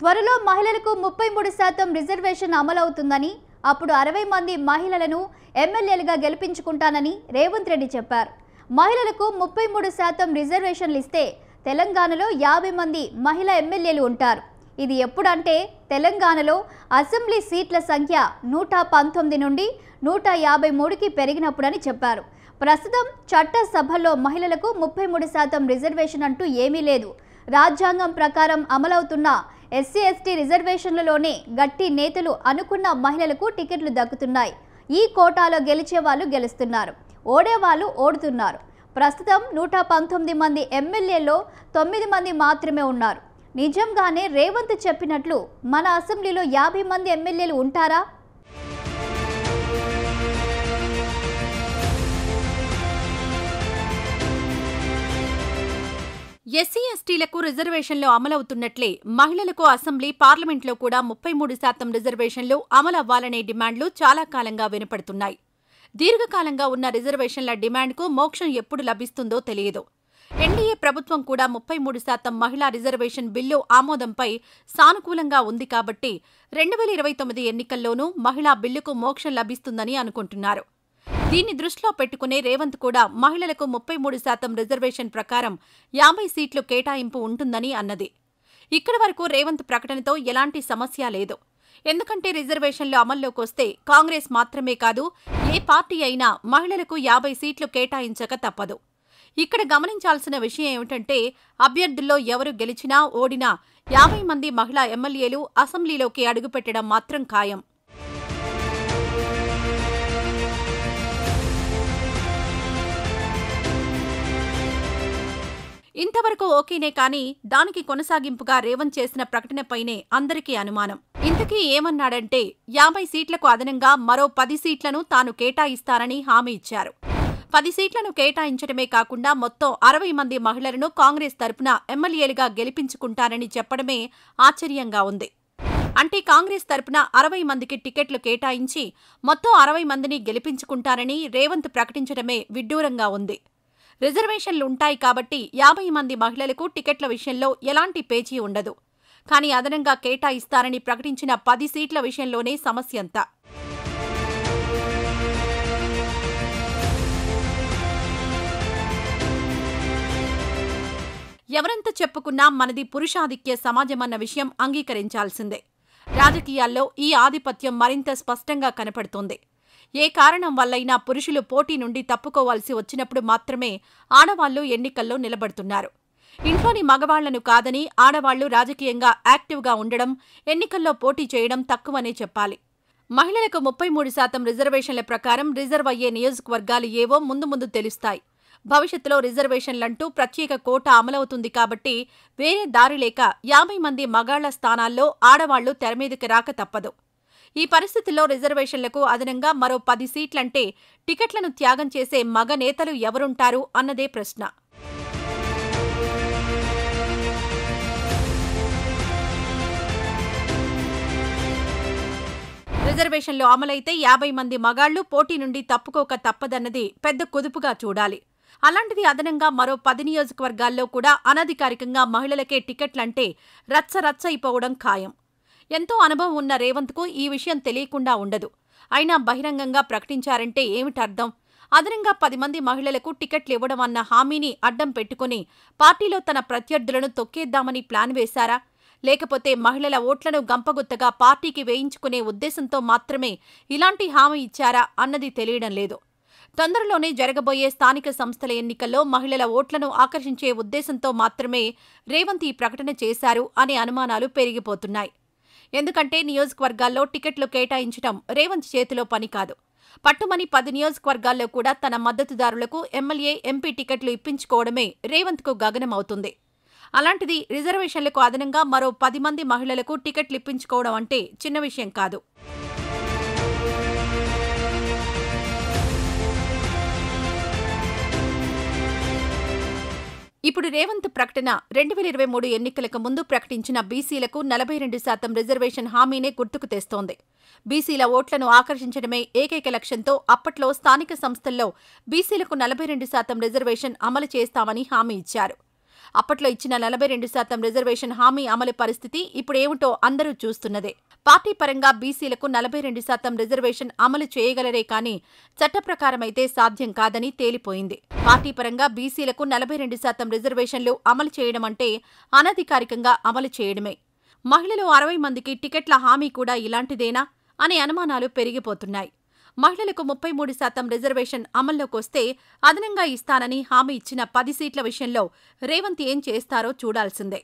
త్వరలో మహిళలకు 33% రిజర్వేషన్ అమలవుతుందని, అప్పుడు 60 మంది మహిళలను ఎమ్మెల్యేలుగా గెలిపించుకుంటానని రేవంత్ రెడ్డి చెప్పారు. మహిళలకు 33% రిజర్వేషన్లు ఇస్తే తెలంగాణలో 50 మంది మహిళా ఎమ్మెల్యేలు ఉంటారు. ఇది ఎప్పుడంటే తెలంగాణలో అసెంబ్లీ సీట్ల సంఖ్య 119 నుండి 153కి పెరిగినప్పుడని చెప్పారు. ప్రస్తుతం చట్టసభల్లో మహిళలకు 33% రిజర్వేషన్ అంటూ ఏమీ లేదు. రాజ్యాంగం ప్రకారం అమలవుతున్న ఎస్సీ ఎస్టీ రిజర్వేషన్లలోనే గట్టి నేతలు అనుకున్న మహిళలకు టికెట్లు దక్కుతున్నాయి. ఈ కోటాలో గెలిచే వాళ్ళు గెలుస్తున్నారు, ఓడేవాళ్ళు ఓడుతున్నారు. ప్రస్తుతం 119 మంది ఎమ్మెల్యేల్లో 9 మంది మాత్రమే ఉన్నారు. నిజంగానే రేవంత్ చెప్పినట్లు మన అసెంబ్లీలో 50 మంది ఎమ్మెల్యేలు ఉంటారా? ఎస్సీ ఎస్టీలకు రిజర్వేషన్లు అమలవుతున్నట్లే మహిళలకు అసెంబ్లీ పార్లమెంట్లో కూడా 33% రిజర్వేషన్లు అమలవ్వాలనే డిమాండ్లు చాలా కాలంగా వినపడుతున్నాయి. దీర్ఘకాలంగా ఉన్న రిజర్వేషన్ల డిమాండ్కు మోక్షం ఎప్పుడు లభిస్తుందో తెలియదు. ఎన్డీఏ ప్రభుత్వం కూడా 33% మహిళా రిజర్వేషన్ బిల్లు ఆమోదంపై సానుకూలంగా ఉంది కాబట్టి 2029 ఎన్నికల్లోనూ మహిళా బిల్లుకు మోక్షం లభిస్తుందని అనుకుంటున్నారు. దీన్ని దృష్టిలో పెట్టుకునే రేవంత్ కూడా మహిళలకు 33% రిజర్వేషన్ ప్రకారం 50 సీట్లు కేటాయింపు ఉంటుందని అన్నది. ఇక్కడి వరకు రేవంత్ ప్రకటనతో ఎలాంటి సమస్య లేదు. ఎందుకంటే రిజర్వేషన్లు అమల్లోకొస్తే కాంగ్రెస్ మాత్రమే కాదు, ఏ పార్టీ అయినా మహిళలకు 50 సీట్లు కేటాయించక తప్పదు. ఇక్కడ గమనించాల్సిన విషయం ఏమిటంటే అభ్యర్థుల్లో ఎవరు గెలిచినా ఓడినా 50 మంది మహిళా ఎమ్మెల్యేలు అసెంబ్లీలోకి అడుగుపెట్టడం మాత్రం ఖాయం. ఇంతవరకు ఓకేనే కానీ దానికి కొనసాగింపుగా రేవంత్ చేసిన ప్రకటనపైనే అందరికీ అనుమానం. ఇంతకీ ఏమన్నాడంటే 50 సీట్లకు అదనంగా మరో 10 సీట్లను తాను కేటాయిస్తానని హామీ ఇచ్చారు. 10 సీట్లను కేటాయించడమే కాకుండా మొత్తం 60 మంది మహిళలను కాంగ్రెస్ తరపున ఎమ్మెల్యేలుగా గెలిపించుకుంటానని చెప్పడమే ఆశ్చర్యంగా ఉంది. అంటే కాంగ్రెస్ తరపున 60 మందికి టికెట్లు కేటాయించి మొత్తం 60 మందిని గెలిపించుకుంటారని రేవంత్ ప్రకటించడమే విడ్డూరంగా ఉంది. రిజర్వేషన్లుంటాయి కాబట్టి 50 మంది మహిళలకు టికెట్ల విషయంలో ఎలాంటి పేచీ ఉండదు. కానీ అదనంగా కేటాయిస్తారని ప్రకటించిన 10 సీట్ల విషయంలోనే సమస్యంతా. ఎవరెంత చెప్పుకున్నా మనది పురుషాధిక్య సమాజమన్న విషయం అంగీకరించాల్సిందే. రాజకీయాల్లో ఈ ఆధిపత్యం మరింత స్పష్టంగా కనపడుతోంది. ఏ కారణం వల్లైనా పురుషులు పోటీ నుండి తప్పుకోవాల్సి వచ్చినప్పుడు మాత్రమే ఆడవాళ్లు ఎన్నికల్లో నిలబడుతున్నారు. ఇంట్లోని మగవాళ్లను కాదని ఆడవాళ్లు రాజకీయంగా యాక్టివ్గా ఉండడం, ఎన్నికల్లో పోటీ చేయడం తక్కువనే చెప్పాలి. మహిళలకు 33% రిజర్వేషన్ల ప్రకారం రిజర్వ్ అయ్యే నియోజకవర్గాలు ఏవో ముందు తెలుస్తాయి. భవిష్యత్తులో రిజర్వేషన్లంటూ ప్రత్యేక కోటా అమలవుతుంది కాబట్టి వేరే దారి లేక 50 మంది మగాళ్ల స్థానాల్లో ఆడవాళ్లు తెరమీదకి రాక తప్పదు. ఈ పరిస్థితుల్లో రిజర్వేషన్లకు అదనంగా మరో 10 సీట్లంటే టికెట్లను త్యాగం చేసే మగ నేతలు ఎవరుంటారు అన్నదే ప్రశ్న. రిజర్వేషన్లు అమలైతే 50 మంది మగాళ్లు పోటీ నుండి తప్పుకోక తప్పదన్నది పెద్ద కుదుపుగా చూడాలి. అలాంటిది అదనంగా మరో 10 నియోజకవర్గాల్లో కూడా అనధికారికంగా మహిళలకే టికెట్లంటే రచ్చ అయిపోవడం ఖాయం. ఎంతో అనుభవం ఉన్న రేవంత్కు ఈ విషయం తెలియకుండా ఉండదు. అయినా బహిరంగంగా ప్రకటించారంటే ఏమిటర్థం? అదనంగా 10 మంది మహిళలకు టికెట్లు ఇవ్వడం అన్న హామీని అడ్డం పెట్టుకుని పార్టీలో తన ప్రత్యర్థులను తొక్కేద్దామని ప్లాన్ వేశారా? లేకపోతే మహిళల ఓట్లను గంపగుత్తగా పార్టీకి వేయించుకునే ఉద్దేశంతో మాత్రమే ఇలాంటి హామీ ఇచ్చారా అన్నది తెలియడం లేదు. తొందరలోనే జరగబోయే స్థానిక సంస్థల ఎన్నికల్లో మహిళల ఓట్లను ఆకర్షించే ఉద్దేశంతో మాత్రమే రేవంత్ ఈ ప్రకటన చేశారు అనే అనుమానాలు పెరిగిపోతున్నాయి. ఎందుకంటే నియోజకవర్గాల్లో టికెట్లు కేటాయించడం రేవంత్ చేతిలో పని కాదు. పట్టుమని 10 నియోజకవర్గాల్లో కూడా తన మద్దతుదారులకు ఎమ్మెల్యే, ఎంపీ టికెట్లు ఇప్పించుకోవడమే రేవంత్కు గగనమవుతుంది. అలాంటిది రిజర్వేషన్లకు అదనంగా మరో 10 మంది మహిళలకు టికెట్లు ఇప్పించుకోవడం అంటే చిన్న విషయం కాదు. ఇప్పుడు రేవంత్ ప్రకటన 2023 ఎన్నికలకు ముందు ప్రకటించిన బీసీలకు 42% రిజర్వేషన్ హామీనే గుర్తుకు తెస్తోంది. బీసీల ఓట్లను ఆకర్షించడమే ఏకైక లక్ష్యంతో అప్పట్లో స్థానిక సంస్థల్లో బీసీలకు 42% రిజర్వేషన్ అమలు చేస్తామని హామీ ఇచ్చారు. అప్పట్లో ఇచ్చిన 42% రిజర్వేషన్ హామీ అమలు పరిస్థితి ఇప్పుడేమిటో అందరూ చూస్తున్నదే. పార్టీ పరంగా బీసీలకు 42% రిజర్వేషన్ అమలు చేయగలరే కానీ చట్ట ప్రకారమైతే సాధ్యం కాదని తేలిపోయింది. పార్టీ పరంగా బీసీలకు 42% రిజర్వేషన్లు అమలు చేయడం అంటే అనధికారికంగా అమలు చేయడమే. మహిళలు 60 మందికి టికెట్ల హామీ కూడా ఇలాంటిదేనా అనే అనుమానాలు పెరిగిపోతున్నాయి. మహిళలకు 33% రిజర్వేషన్ అమల్లోకొస్తే అదనంగా ఇస్తానని హామీ ఇచ్చిన 10 సీట్ల విషయంలో రేవంత్ ఏం చేస్తారో చూడాల్సిందే.